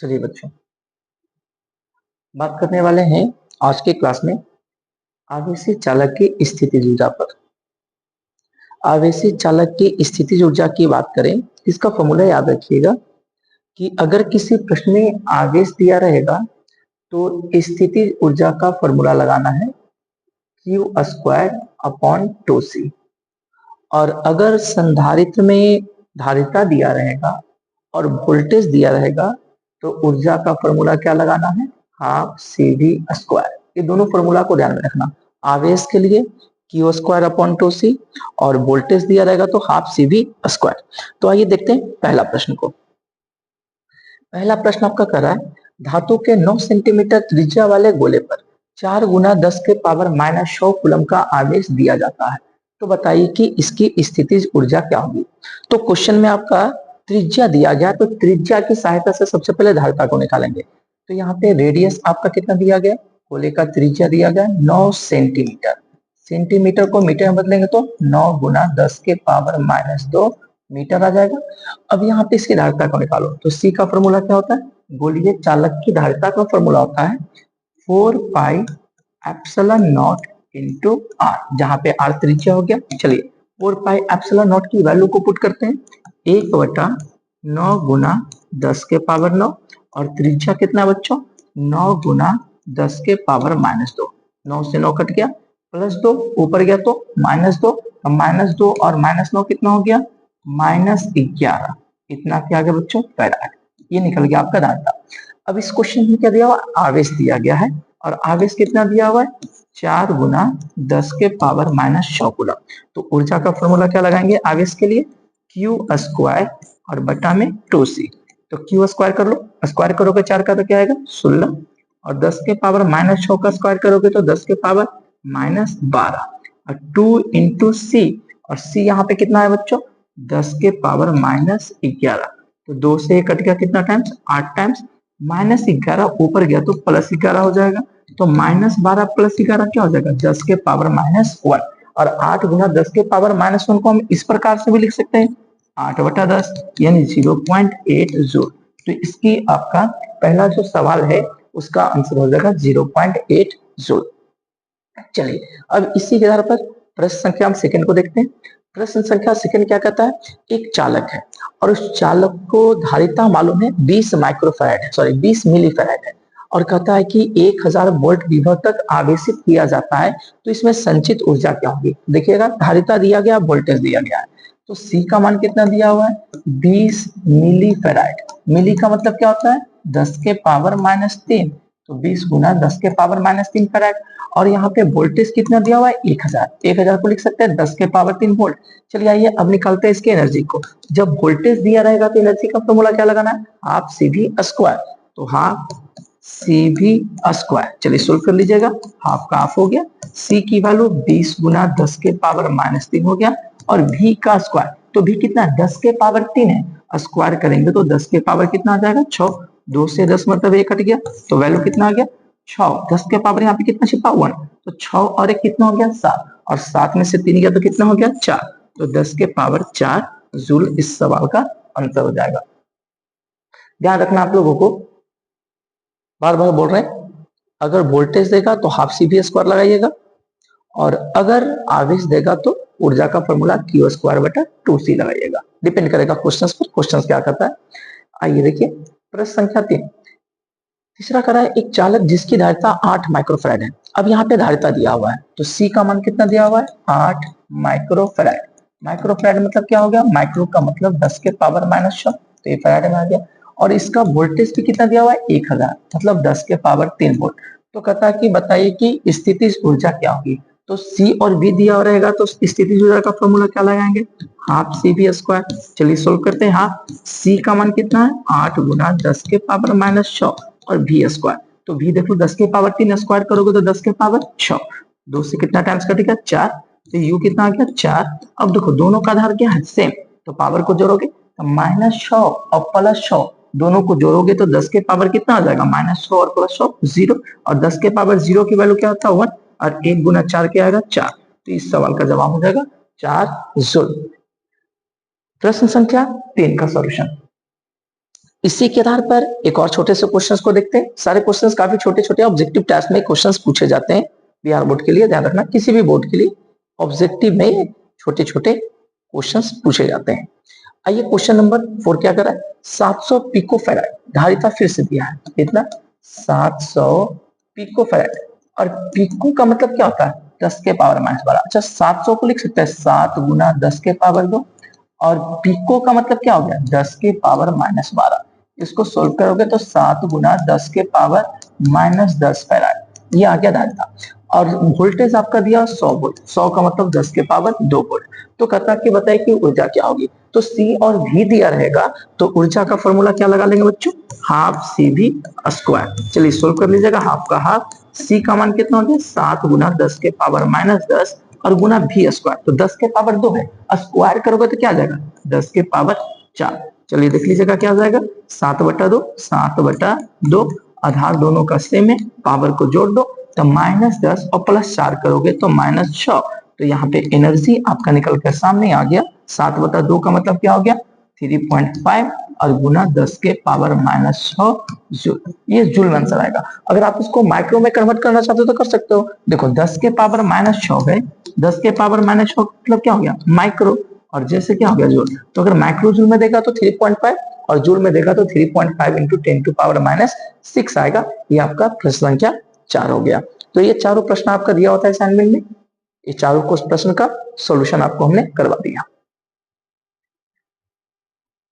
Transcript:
चलिए बच्चों, बात करने वाले हैं आज के क्लास में आवेशी चालक की स्थितिज ऊर्जा पर। आवेशी चालक की स्थितिज ऊर्जा की बात करें, इसका फॉर्मूला याद रखिएगा कि अगर किसी प्रश्न में आवेश दिया रहेगा तो स्थितिज ऊर्जा का फॉर्मूला लगाना है Q² अपॉन 2C। और अगर संधारित्र में धारिता दिया रहेगा और वोल्टेज दिया रहेगा तो ऊर्जा का फॉर्मूला क्या लगाना है, हाफ CV²। ये दोनों फॉर्मूला को ध्यान में रखना। आवेश के लिए Q²/2C और वोल्टेज दिया रहेगा तो हाफ CV²। तो आइए देखते हैं पहला प्रश्न को। पहला प्रश्न आपका कर रहा है, धातु के 9 सेंटीमीटर त्रिज्या वाले गोले पर 4 × 10⁻⁻100 कूलम का आवेश दिया जाता है। तो बताइए कि इसकी स्थितिज ऊर्जा क्या होगी। तो क्वेश्चन में आपका त्रिज्या दिया गया, तो त्रिज्या की सहायता से सबसे पहले धारिता को निकालेंगे। तो यहाँ पे रेडियस आपका कितना दिया गया, गोले का त्रिज्या दिया गया 9 सेंटीमीटर। सेंटीमीटर को मीटर में बदलेंगे तो 9 × 10⁻⁻2 मीटर आ जाएगा। अब यहाँ पे इसकी धारिता को निकालो, तो सी का फॉर्मूला क्या होता है, गोलीय चालक की धारिता का फॉर्मूला होता है 4πε0 × r, जहां पे r त्रिज्या हो गया। चलिए 4πε0 की वैल्यू को पुट करते हैं, 1/9 × 10⁻9 और त्रिज्या कितना बच्चों 9 × 10⁻2। 9 से 9 कट गया, +2 ऊपर गया तो -2, -2 और -9 कितना हो गया -11। इतना क्या आ गया बच्चों, फैराड। ये निकल गया आपका धारिता। अब इस क्वेश्चन में क्या दिया हुआ, आवेश दिया गया है और आवेश कितना दिया हुआ है 4 × 10⁻⁻6 कूलम। तो ऊर्जा का फॉर्मूला क्या लगाएंगे आवेश के लिए, Q² और बटा में 2C। तो Q² कर लो, स्क्वायर करोगे 4 का तो क्या आएगा 16 और 10⁻⁻6 का स्क्वायर करोगे तो 10⁻12 और 2 × C और C यहाँ पे कितना है बच्चों 10⁻11। तो 2 से कट गया कितना टाइम्स 8 टाइम्स, -11 ऊपर गया तो +11 हो जाएगा। तो -12 + 11 क्या हो जाएगा 10⁻1 और 8 × 10⁻1 को हम इस प्रकार से भी लिख सकते हैं 8/10 यानी 0.8 जूल। तो इसकी आपका पहला जो सवाल है उसका आंसर हो जाएगा 0.8 जूल। चलिए अब इसी के आधार पर प्रश्न संख्या हम सेकंड को देखते हैं। प्रश्न संख्या सेकंड क्या कहता है, एक चालक है और उस चालक को धारिता मालूम है 20 माइक्रोफैराड है, सॉरी 20 मिलीफैराड है, और कहता है कि 1000 वोल्ट विभव तक आवेशित किया जाता है, तो इसमें संचित ऊर्जा क्या होगी। देखिएगा धारिता दिया गया, वोल्टेज दिया गया है, तो सी का मान कितना दिया हुआ है 20 मिलीफैराड। मिली का मतलब क्या होता है 10⁻³ तो 20 × 10⁻³ फैराड। और यहाँ पे वोल्टेज कितना दिया हुआ है 1000, 1000 को लिख सकते हैं 10⁻³ वोल्ट। चलिए आइए अब निकालते हैं इसके एनर्जी को। जब वोल्टेज दिया रहेगा तो एनर्जी का फॉर्मूला क्या लगाना है, हाफ CV²। तो हाफ CV², चलिए सोल्व कर लीजिएगा, हाफ का हाफ हो गया, C की वैल्यू 20 × 10⁻³ हो गया और V का स्क्वायर, तो V कितना 10⁻³ है, स्क्वायर करेंगे तो 10 के पावर कितना आ जाएगा 6। 2 से 10 मतलब 1 कट गया, तो वैल्यू कितना आ गया 6। 10 के पावर यहाँ पे कितना छिपा 1, तो 6 और 1 कितना हो गया 7 और 7 में से 3 गया तो कितना हो गया 4। तो 10⁻4 जूल इस सवाल का आंसर हो जाएगा। ध्यान रखना आप लोगों को, बार बार बोल रहे हैं, अगर वोल्टेज देगा तो हाफ CV² लगाइएगा और अगर आवेश देगा तो ऊर्जा का फॉर्मूला Q²/2C लगाइएगा। डिपेंड करेगा क्वेश्चंस पर, क्वेश्चंस क्या करता है। आइए देखिए प्रश्न संख्या 3। तीसरा करा है, एक चालक जिसकी धारिता 8 माइक्रोफैराड है। अब यहाँ पे धारिता दिया हुआ है तो C का मान कितना दिया हुआ है 8 माइक्रोफैराड। माइक्रोफैराड मतलब क्या हो गया, माइक्रो का मतलब 10⁻⁻6, तो ये फैराड में आ गया। और इसका वोल्टेज भी कितना दिया हुआ है 1000 मतलब 10⁻3 वोल्ट। तो कहता है कि बताइए कि स्थितिज ऊर्जा क्या होगी। तो C और V दिया रहेगा तो स्थितिज ऊर्जा का फॉर्मूला क्या लगाएंगे, हाफ CV²। चलिए सोल्व करते हैं। हाफ C का मान कितना है 8 × 10⁻6 और V², तो V देख लो 10⁻3 स्क्वायर करोगे तो 10⁻6, 2 से कितना टाइम्स कटेगा 4, तो U कितना आ गया 4। अब देखो दोनों का आधार क्या है सेम, तो पावर को जोड़ोगे तो -6 और +6 दोनों को जोड़ोगे तो 10 के पावर कितना आ जाएगा -6 और +6 0, और 10 के पावर 0 की वैल्यू क्या होता है 1 और 1 × 4 क्या आएगा 4। तो इस सवाल का जवाब हो जाएगा 4 जूल। प्रश्न संख्या 3 का सॉल्यूशन। इसी के आधार पर एक और छोटे से क्वेश्चंस को देखते हैं। सारे क्वेश्चंस काफी छोटे छोटे ऑब्जेक्टिव टास्क में क्वेश्चंस पूछे जाते हैं बिहार बोर्ड के लिए, ध्यान रखना किसी भी बोर्ड के लिए ऑब्जेक्टिव में छोटे छोटे क्वेश्चंस पूछे जाते हैं। आइए क्वेश्चन नंबर 4 क्या कर रहा है, 700 पिको फैराड धारिता फिर से दिया है, कितना 700 पिको फैराड, और पिको का मतलब क्या होता है 10 के पावर -12। अच्छा 700 को लिख सकते हैं 7 गुना 10 के पावर 2, और पिको का मतलब क्या हो गया 10 के पावर -12। इसको सोल्व करोगे तो 7 गुना 10 के पावर -10 फैराड, ये आ गया धारिता। और वोल्टेज आपका दिया 100 वोल्ट, 100 का मतलब 10 के पावर 2 वोल्ट। तो कहता कि बताए कि ऊर्जा क्या होगी, तो सी और भी दिया रहेगा तो ऊर्जा का फॉर्मूला क्या लगा लेंगे बच्चों, हाफ सी भी स्क्वायर। चलिए सोल्व कर लीजिएगा, हाफ का हाफ, सी का मान कितना हो गया 7 गुना 10 के पावर -10 और गुना भी स्क्वायर, तो 10 के पावर 2 है, स्क्वायर करोगे तो क्या आ जाएगा 10 के पावर 4। चलिए देख लीजिएगा क्या आ जाएगा 7/2, 7/2, आधार दोनों का सेम है, पावर को जोड़ दो तो -10 और +4 करोगे तो -6। तो यहाँ पे एनर्जी आपका निकल कर सामने आ गया, 7/2 का मतलब क्या हो गया 3.5 और गुना 10 के पावर -6 जूल, ये जूल में आंसर आएगा। अगर आप इसको माइक्रो में कन्वर्ट करना चाहते हो तो कर सकते हो। देखो 10 के पावर -6 है, 10 के पावर -6 मतलब क्या हो गया माइक्रो, और जैसे क्या हो गया जूल, तो अगर माइक्रो जूल में देगा तो 3.5 और जूल में देगा तो 3.5 इंटू 10⁻⁶ आएगा। ये आपका प्रश्न संख्या 4 हो गया। तो ये चारों प्रश्न आपका दिया होता है असाइनमेंट में, ये चारों प्रश्न का सॉल्यूशन आपको हमने करवा दिया।